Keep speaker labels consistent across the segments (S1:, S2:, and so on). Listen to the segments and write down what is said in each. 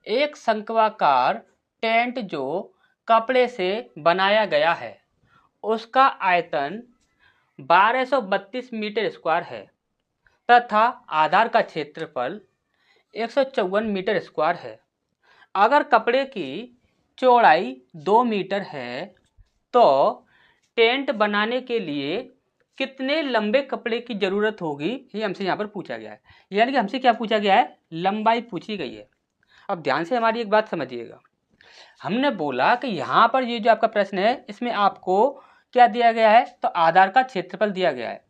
S1: एक शंक्वाकार टेंट जो कपड़े से बनाया गया है उसका आयतन 1232 मीटर स्क्वायर है तथा आधार का क्षेत्रफल 154 मीटर स्क्वायर है। अगर कपड़े की चौड़ाई 2 मीटर है तो टेंट बनाने के लिए कितने लंबे कपड़े की जरूरत होगी, ये हमसे यहाँ पर पूछा गया है। यानी कि हमसे क्या पूछा गया है, लंबाई पूछी गई है। अब ध्यान से हमारी एक बात समझिएगा। हमने बोला कि यहाँ पर ये जो आपका प्रश्न है इसमें आपको क्या दिया गया है, तो आधार का क्षेत्रफल दिया गया है।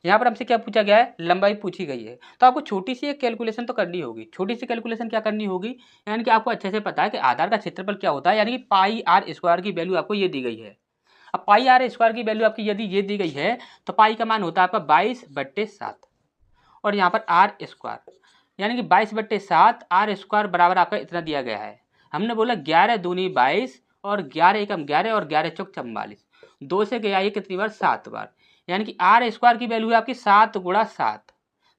S1: यहाँ पर हमसे क्या पूछा गया है, लंबाई पूछी गई है। तो आपको छोटी सी एक कैलकुलेशन तो करनी होगी। छोटी सी कैलकुलेशन क्या करनी होगी, यानी कि आपको अच्छे से पता है कि आधार का क्षेत्रफल क्या होता है, यानी कि पाई आर स्क्वायर की वैल्यू आपको ये दी गई है। अब पाई आर स्क्वायर की वैल्यू आपकी यदि ये दी गई है तो पाई का मान होता है आपका 22/7 और यहाँ पर आर स्क्वायर यानी कि 22/7 आर स्क्वायर बराबर आपका इतना दिया गया है। हमने बोला 11 दूनी 22 और 11 एकम 11 और 11 चौक 44, 2 से गया ये कितनी बार, 7 बार। यानी कि आर स्क्वायर की वैल्यू है आपकी 7 × 7,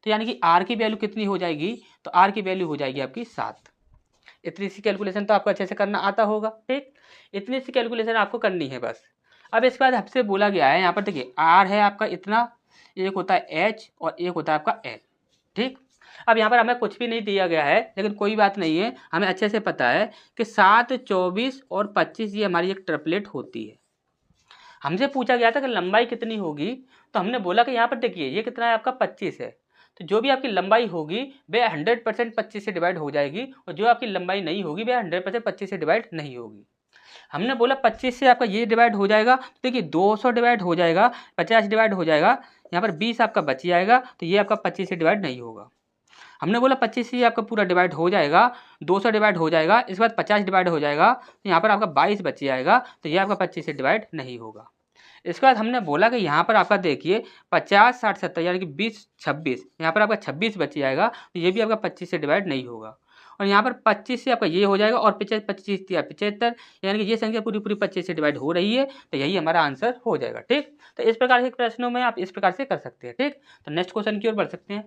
S1: तो यानी कि आर की वैल्यू कितनी हो जाएगी, तो आर की वैल्यू हो जाएगी आपकी 7। इतनी सी कैलकुलेशन तो आपको अच्छे से करना आता होगा। ठीक, इतनी सी कैलकुलेशन आपको करनी है बस। अब इसके बाद आपसे बोला गया है, यहाँ पर देखिए आर है आपका इतना, एक होता है एच और एक होता है आपका एल। ठीक, अब यहाँ पर हमें कुछ भी नहीं दिया गया है लेकिन कोई बात नहीं है, हमें अच्छे से पता है कि 7, 24 और 25 ये हमारी एक ट्रिपलेट होती है। हमसे पूछा गया था कि लंबाई कितनी होगी, तो हमने बोला कि यहाँ पर देखिए ये कितना है आपका 25 है, तो जो भी आपकी लंबाई होगी वह 100% 25 से डिवाइड हो जाएगी और जो आपकी लंबाई नहीं होगी वह 100% 25 से डिवाइड नहीं होगी। हमने बोला 25 से आपका ये डिवाइड हो जाएगा, देखिए 200 डिवाइड हो जाएगा, 50 डिवाइड हो जाएगा, यहाँ पर 20 आपका बच जाएगा, तो ये आपका 25 से डिवाइड नहीं होगा। हमने बोला 25 से आपका पूरा डिवाइड हो जाएगा, 200 डिवाइड हो जाएगा, इसके बाद 50 डिवाइड हो जाएगा, तो यहाँ पर आपका 22 बच जाएगा, तो ये आपका 25 से डिवाइड नहीं होगा। इसके बाद हमने बोला कि यहाँ पर आपका देखिए 50, 60, 70 यानी कि 20, 26, यहाँ पर आपका 26 बच जाएगा, तो ये भी आपका 25 से डिवाइड नहीं होगा। और यहाँ पर 25 से आपका ये हो जाएगा और 25 75, यानी कि ये संख्या पूरी पूरी 25 से डिवाइड हो रही है, तो यही हमारा आंसर हो जाएगा। ठीक, तो इस प्रकार के प्रश्नों में आप इस प्रकार से कर सकते हैं। ठीक, तो नेक्स्ट क्वेश्चन की ओर बढ़ सकते हैं।